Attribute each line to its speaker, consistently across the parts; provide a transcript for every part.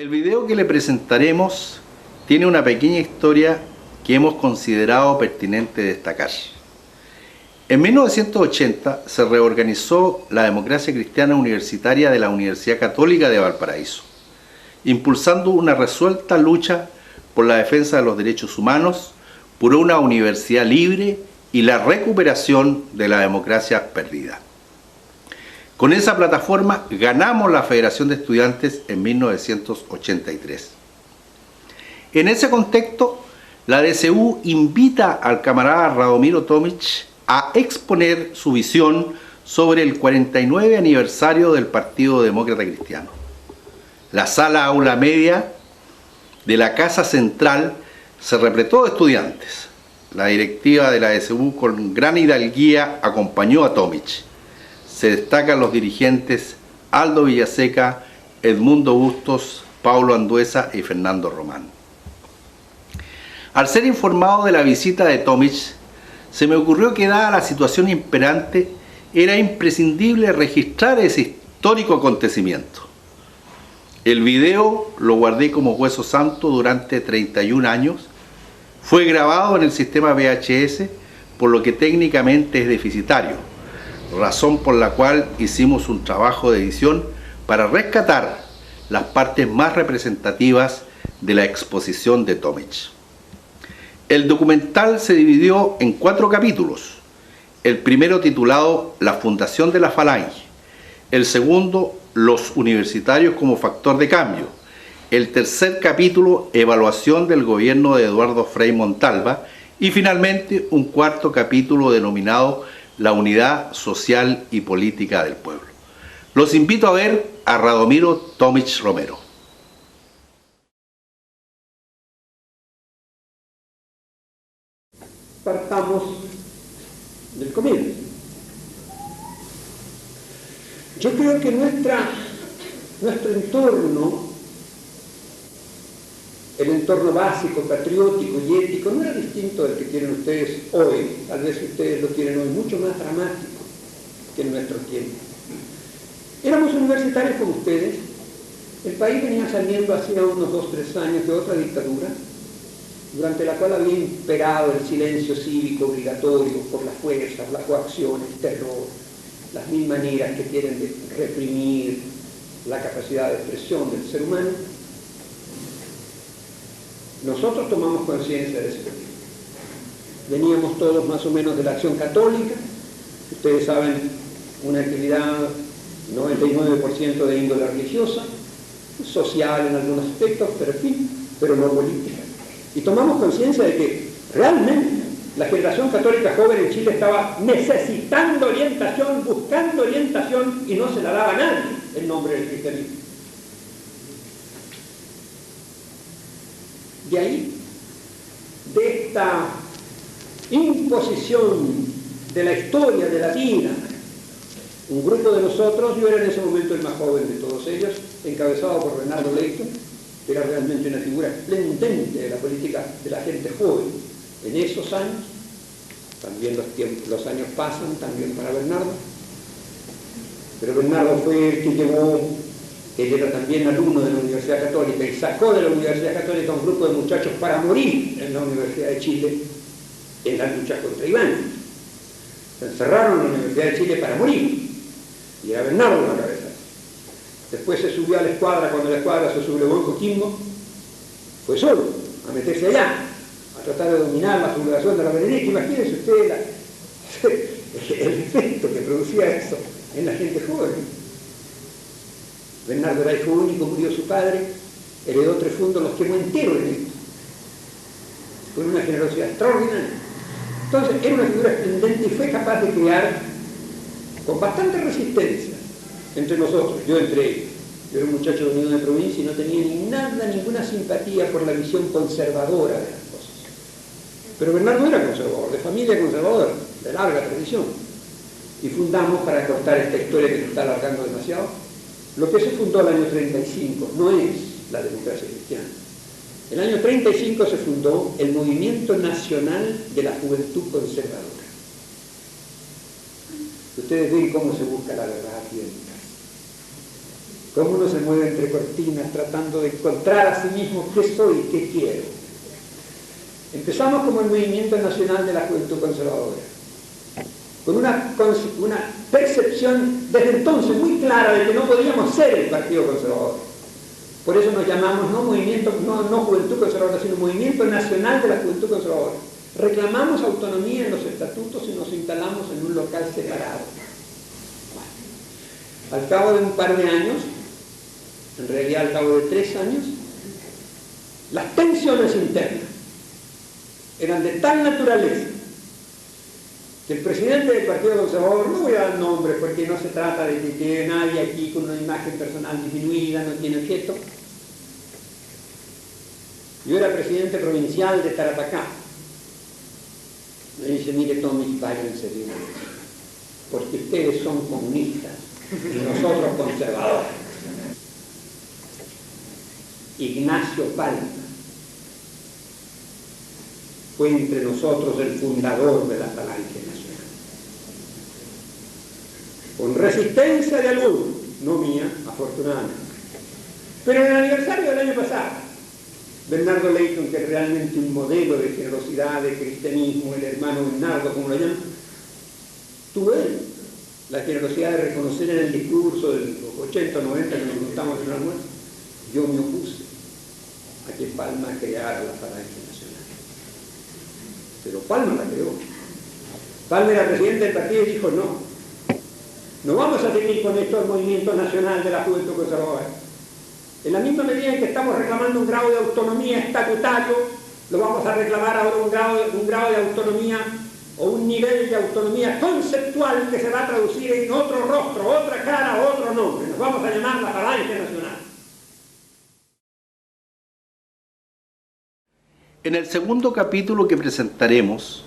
Speaker 1: El video que le presentaremos tiene una pequeña historia que hemos considerado pertinente destacar. En 1980 se reorganizó la democracia cristiana universitaria de la Universidad Católica de Valparaíso, impulsando una resuelta lucha por la defensa de los derechos humanos, por una universidad libre y la recuperación de la democracia perdida. Con esa plataforma ganamos la Federación de Estudiantes en 1983. En ese contexto, la DCU invita al camarada Radomiro Tomic a exponer su visión sobre el 49 aniversario del Partido Demócrata Cristiano. La sala aula media de la Casa Central se repletó de estudiantes. La directiva de la DCU con gran hidalguía acompañó a Tomic. Se destacan los dirigentes Aldo Villaseca, Edmundo Bustos, Paulo Anduesa y Fernando Román. Al ser informado de la visita de Tomic, se me ocurrió que dada la situación imperante, era imprescindible registrar ese histórico acontecimiento. El video lo guardé como hueso santo durante 31 años, fue grabado en el sistema VHS, por lo que técnicamente es deficitario, razón por la cual hicimos un trabajo de edición para rescatar las partes más representativas de la exposición de Tomic. El documental se dividió en 4 capítulos, el primero titulado La Fundación de la Falange, el segundo Los universitarios como factor de cambio, el tercer capítulo Evaluación del gobierno de Eduardo Frei Montalva y finalmente un cuarto capítulo denominado La unidad social y política del pueblo. Los invito a ver a Radomiro Tomic Romero.
Speaker 2: Partamos del comienzo. Yo creo que nuestro entorno, el entorno básico, patriótico y ético, no era distinto del que tienen ustedes hoy. Tal vez ustedes lo tienen hoy mucho más dramático que en nuestro tiempo. Éramos universitarios como ustedes. El país venía saliendo hacía unos 2 o 3 años de otra dictadura, durante la cual había imperado el silencio cívico obligatorio por las fuerzas, la coacción, el terror, las mil maneras que tienen de reprimir la capacidad de expresión del ser humano. Nosotros tomamos conciencia de ese peligro. Veníamos todos más o menos de la Acción Católica, ustedes saben, una actividad 99% de índole religiosa, social en algunos aspectos, pero en fin, pero no política. Y tomamos conciencia de que realmente la generación católica joven en Chile estaba necesitando orientación, buscando orientación, y no se la daba a nadie en nombre del cristianismo. De ahí, de esta imposición de la historia, de la vida, un grupo de nosotros, yo era en ese momento el más joven de todos ellos, encabezado por Bernardo Leighton, que era realmente una figura esplendente de la política de la gente joven en esos años. También los años pasan también para Bernardo, pero Bernardo fue el que llevó, él era también alumno de la Universidad Católica y sacó de la Universidad Católica a un grupo de muchachos para morir en la Universidad de Chile en la lucha contra Iván. Se encerraron en la Universidad de Chile para morir y era Bernardo en la cabeza. Después se subió a la escuadra, cuando la escuadra se sublevó en Coquimbo, fue solo a meterse allá, a tratar de dominar la sublevación de la Berenice. Imagínense ustedes el efecto que producía eso en la gente joven. Bernardo era hijo único, murió su padre, heredó 3 fundos, los quemó enteros en esto, con una generosidad extraordinaria. Entonces era una figura esplendente y fue capaz de crear con bastante resistencia entre nosotros, yo entre ellos. Yo era un muchacho venido de provincia y no tenía ninguna simpatía por la visión conservadora de las cosas. Pero Bernardo era conservador, de familia conservadora, de larga tradición. Y fundamos, para cortar esta historia que se está alargando demasiado, lo que se fundó el año 35, no es la democracia cristiana. El año 35 se fundó el Movimiento Nacional de la Juventud Conservadora. Ustedes ven cómo se busca la verdad aquí en mi casa. cómo uno se mueve entre cortinas tratando de encontrar a sí mismo qué soy, qué quiero. Empezamos como el Movimiento Nacional de la Juventud Conservadora, con una percepción desde entonces muy clara de que no podíamos ser el Partido Conservador. Por eso nos llamamos no Juventud Conservadora, sino Movimiento Nacional de la Juventud Conservadora. Reclamamos autonomía en los estatutos y nos instalamos en un local separado. Bueno, al cabo de un par de años, en realidad al cabo de 3 años, las tensiones internas eran de tal naturaleza que el presidente del Partido Conservador, no voy a dar nombres porque no se trata de que quede nadie aquí con una imagen personal disminuida, no tiene objeto. Yo era presidente provincial de Tarapacá. Me dice, mire Tommy, váyanse de una vez, porque ustedes son comunistas y nosotros conservadores. Ignacio Palma fue entre nosotros el fundador de la Falange Nacional. Con resistencia de algunos, no mía, afortunadamente. Pero en el aniversario del año pasado, Bernardo Leighton, que es realmente un modelo de generosidad, de cristianismo, el hermano Bernardo, como lo llaman, tuvo él la generosidad de reconocer en el discurso de los 80 o 90 que nos juntamos en el almuerzo, yo me opuse a que Palma creara la Falange Nacional. Pero Palma la creó. Palma era presidente del partido y dijo, no vamos a seguir con esto el Movimiento Nacional de la Juventud Conservadora. En la misma medida en que estamos reclamando un grado de autonomía estatutario, lo vamos a reclamar ahora un grado de autonomía o un nivel de autonomía conceptual que se va a traducir en otro rostro, otra cara, otro nombre. Nos vamos a llamar la Falange Nacional.
Speaker 1: En el segundo capítulo que presentaremos,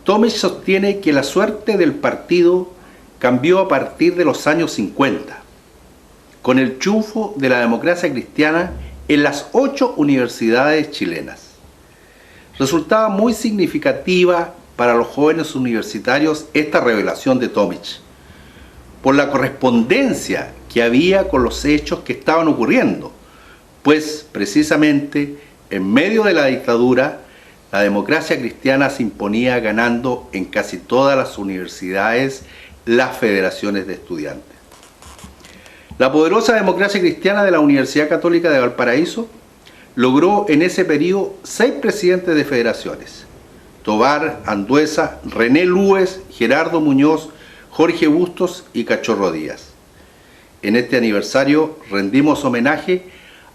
Speaker 1: Tomic sostiene que la suerte del partido cambió a partir de los años 50. Con el triunfo de la democracia cristiana en las 8 universidades chilenas. Resultaba muy significativa para los jóvenes universitarios esta revelación de Tomic, por la correspondencia que había con los hechos que estaban ocurriendo, pues precisamente en medio de la dictadura, la democracia cristiana se imponía ganando en casi todas las universidades las federaciones de estudiantes. La poderosa democracia cristiana de la Universidad Católica de Valparaíso logró en ese periodo 6 presidentes de federaciones: Tobar, Anduesa, René Lúez, Gerardo Muñoz, Jorge Bustos y Cachorro Díaz. En este aniversario rendimos homenaje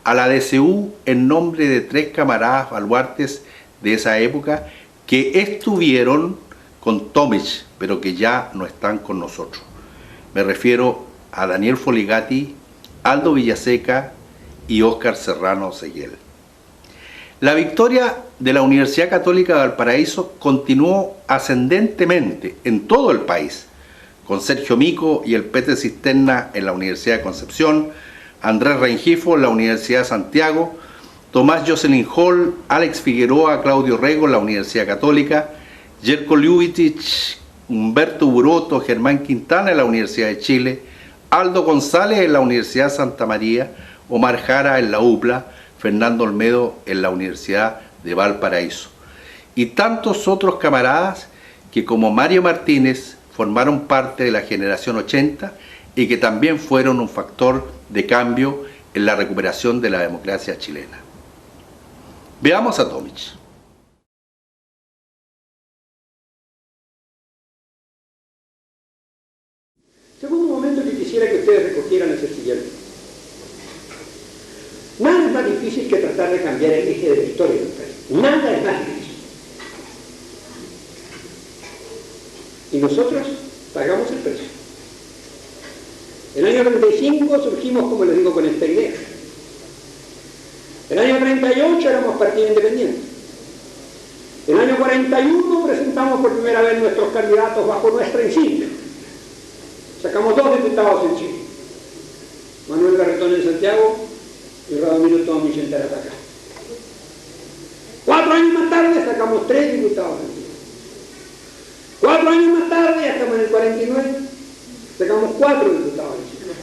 Speaker 1: a la DCU en nombre de 3 camaradas baluartes de esa época que estuvieron con Tomic, pero que ya no están con nosotros. Me refiero a Daniel Foligati, Aldo Villaseca y Óscar Serrano Seguel. La victoria de la Universidad Católica de Valparaíso continuó ascendentemente en todo el país, con Sergio Mico y el Pete Cisterna en la Universidad de Concepción, Andrés Rengifo en la Universidad de Santiago, Tomás Jocelyn Hall, Alex Figueroa, Claudio Rego en la Universidad Católica, Jerko Ljubicic, Humberto Buroto, Germán Quintana en la Universidad de Chile, Aldo González en la Universidad Santa María, Omar Jara en la UPLA, Fernando Olmedo en la Universidad de Valparaíso. Y tantos otros camaradas que, como Mario Martínez, formaron parte de la generación 80 y que también fueron un factor de cambio en la recuperación de la democracia chilena. Veamos a Tomic.
Speaker 2: Segundo momento que quisiera que ustedes recogieran es el siguiente. Nada es más difícil que tratar de cambiar el eje de la historia del país. Nada es más difícil. Y nosotros pagamos el precio. El año 35 surgimos, como les digo, con esta idea. El año 38 éramos partido independiente. El año 41 presentamos por primera vez nuestros candidatos bajo nuestra insignia. Sacamos 2 diputados en Chile, Manuel Garretón en Santiago y Radomiro Tomic en Tarapacá. 4 años más tarde sacamos 3 diputados en Chile. 4 años más tarde, ya estamos en el 49, sacamos 4 diputados en Chile.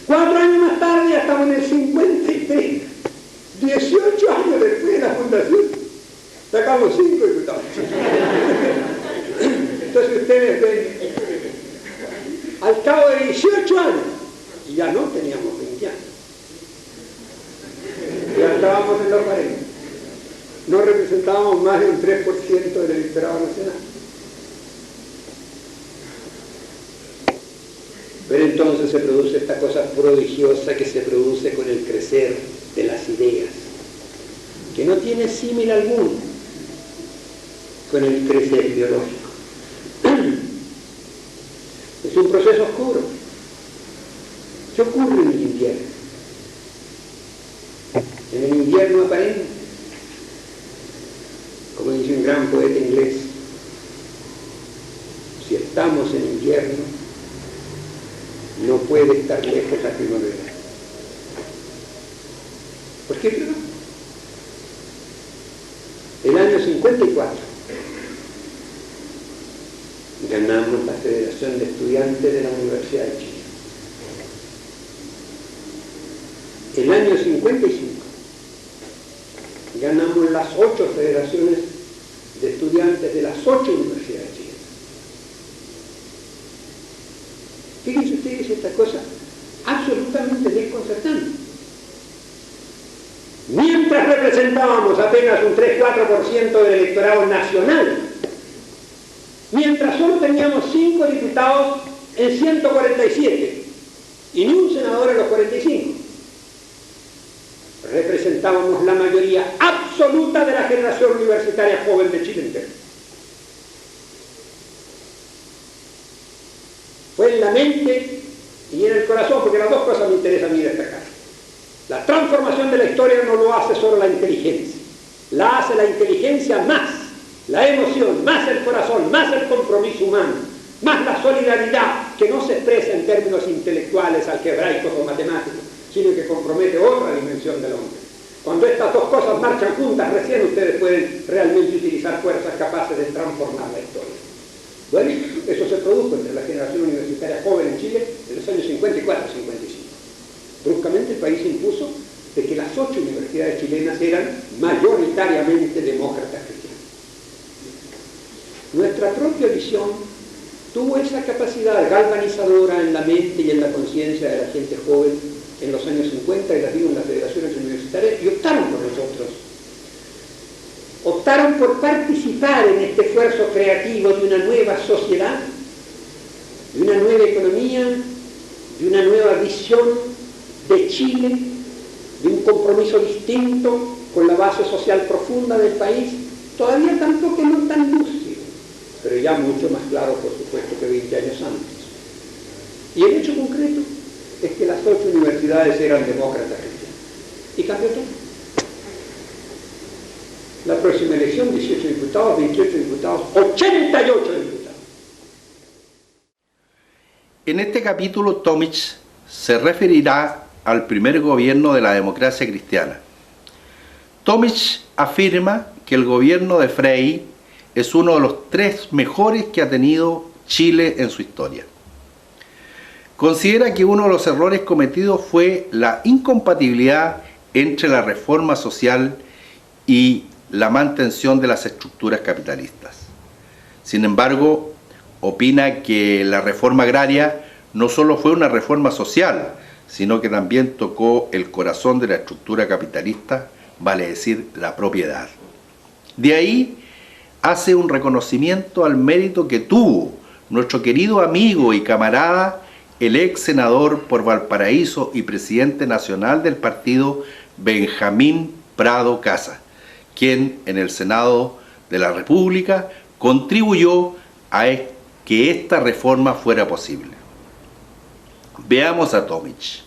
Speaker 2: 4 años más tarde ya estamos en el 53. 18 años después de la fundación, sacamos 5 diputados. Entonces ustedes ven, al cabo de 18 años, y ya no teníamos 20 años, ya estábamos en los 40, no representábamos más de un 3% del electorado nacional. Pero entonces se produce esta cosa prodigiosa que se produce con el crecer de las ideas, que no tiene símil alguno con el crecer biológico. Es un proceso oscuro. ¿Qué ocurre en el invierno? En el invierno aparente, como dice un gran poeta inglés, si estamos en invierno, no puede estar lejos la primavera. ¿Por qué creo? El año 54 ganamos la Federación de Estudiantes de la Universidad de Chile. El año 55 ganamos las 8 federaciones de estudiantes de las 8 universidades de Chile. Fíjense ustedes esta cosa absolutamente desconcertante. Mientras representábamos apenas un 3-4% del electorado nacional, mientras solo teníamos 5 diputados en 147 y ni un senador en los 45, representábamos la mayoría absoluta de la generación universitaria joven de Chile entero. Fue en la mente y en el corazón, porque las dos cosas me interesan a mí destacar. La transformación de la historia no lo hace solo la inteligencia, la hace la inteligencia más la emoción, más el corazón, más el compromiso humano, más la solidaridad que no se expresa en términos intelectuales, algebraicos o matemáticos, sino que compromete otra dimensión del hombre. Cuando estas dos cosas marchan juntas, recién ustedes pueden realmente utilizar fuerzas capaces de transformar la historia. Bueno, eso se produjo entre la generación universitaria joven en Chile en los años 54 y 55. Bruscamente el país impuso de que las 8 universidades chilenas eran mayoritariamente demócratas cristianas. Nuestra propia visión tuvo esa capacidad galvanizadora en la mente y en la conciencia de la gente joven en los años 50, y las vimos en las federaciones universitarias, y optaron por nosotros. Optaron por participar en este esfuerzo creativo de una nueva sociedad, de una nueva economía, de una nueva visión de Chile, de un compromiso distinto con la base social profunda del país, todavía tampoco no tan lúcido, pero ya mucho más claro, por supuesto, que 20 años antes. Y el hecho concreto es que las 8 universidades eran demócratas cristianas. Y cambió todo. La próxima elección, 18 diputados, 28 diputados, 88 diputados.
Speaker 1: En este capítulo, Tomic se referirá al primer gobierno de la democracia cristiana. Tomic afirma que el gobierno de Frei es uno de los 3 mejores que ha tenido Chile en su historia. Considera que uno de los errores cometidos fue la incompatibilidad entre la reforma social y la mantención de las estructuras capitalistas. Sin embargo, opina que la reforma agraria no solo fue una reforma social, sino que también tocó el corazón de la estructura capitalista, vale decir, la propiedad. De ahí hace un reconocimiento al mérito que tuvo nuestro querido amigo y camarada, el ex senador por Valparaíso y presidente nacional del partido, Benjamín Prado Casa, quien en el Senado de la República contribuyó a que esta reforma fuera posible. Veamos a Tomic.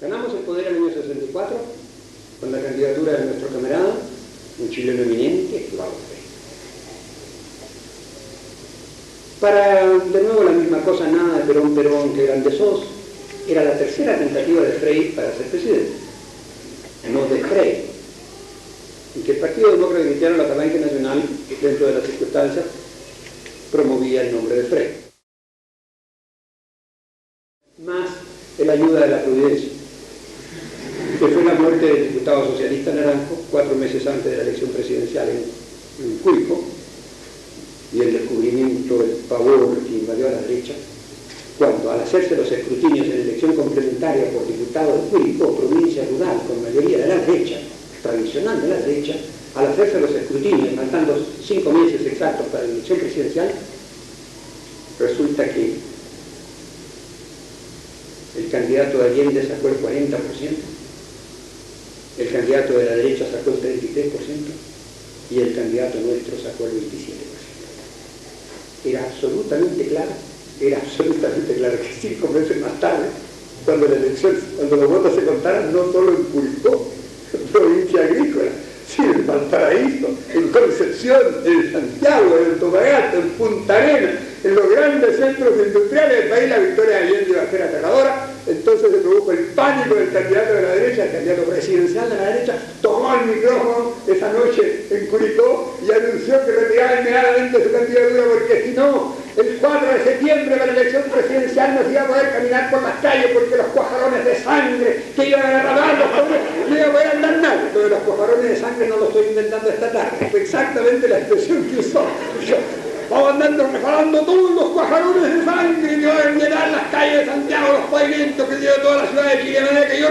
Speaker 2: Ganamos el poder en el año 64 con la candidatura de nuestro camarada, un chileno eminente, Eduardo Frei. Para, de nuevo, la misma cosa, nada de Perón, que Grande Sos, era la tercera tentativa de Frei para ser presidente, no de Frei. y que el Partido Demócrata Cristiano, la Falange Nacional, dentro de las circunstancias, promovía el nombre de Frey. Más el ayuda de la providencia, que fue la muerte del diputado socialista Naranjo 4 meses antes de la elección presidencial en Curicó, y el descubrimiento del pavor que invadió a la derecha, cuando al hacerse los escrutinios en elección complementaria por diputado de Curicó, provincia rural, con mayoría de la derecha, tradicional de la derecha, al hacerse los escrutinios, faltando 5 meses exactos para la elección presidencial, resulta que el candidato de Allende sacó el 40%, el candidato de la derecha sacó el 33% y el candidato nuestro sacó el 27%. Era absolutamente claro que 5 meses más tarde, cuando los votos se contaran, no solo en Curicó, provincia agrícola, sino en Valparaíso, en Concepción, en Santiago, en Antofagasta, en Punta Arenas, en los grandes centros industriales del país, la victoria de Allende iba a ser aterradora. Entonces se produjo el pánico del candidato de la derecha, el candidato presidencial de la derecha, tomó el micrófono esa noche en Curicó y anunció que retiraba inmediatamente su candidatura, porque si no, el 4 de septiembre para la elección presidencial no se iba a poder caminar por las calles, porque los cuajarones de sangre que iban a derramar los pobres no iba a poder andar nadie. Pero los cuajarones de sangre no lo estoy inventando esta tarde, fue exactamente la expresión que usó. Vamos andando reparando todos los cuajarones de sangre que van a llenar las calles de Santiago, los pavimentos que lleva toda la ciudad de Chile, de manera que yo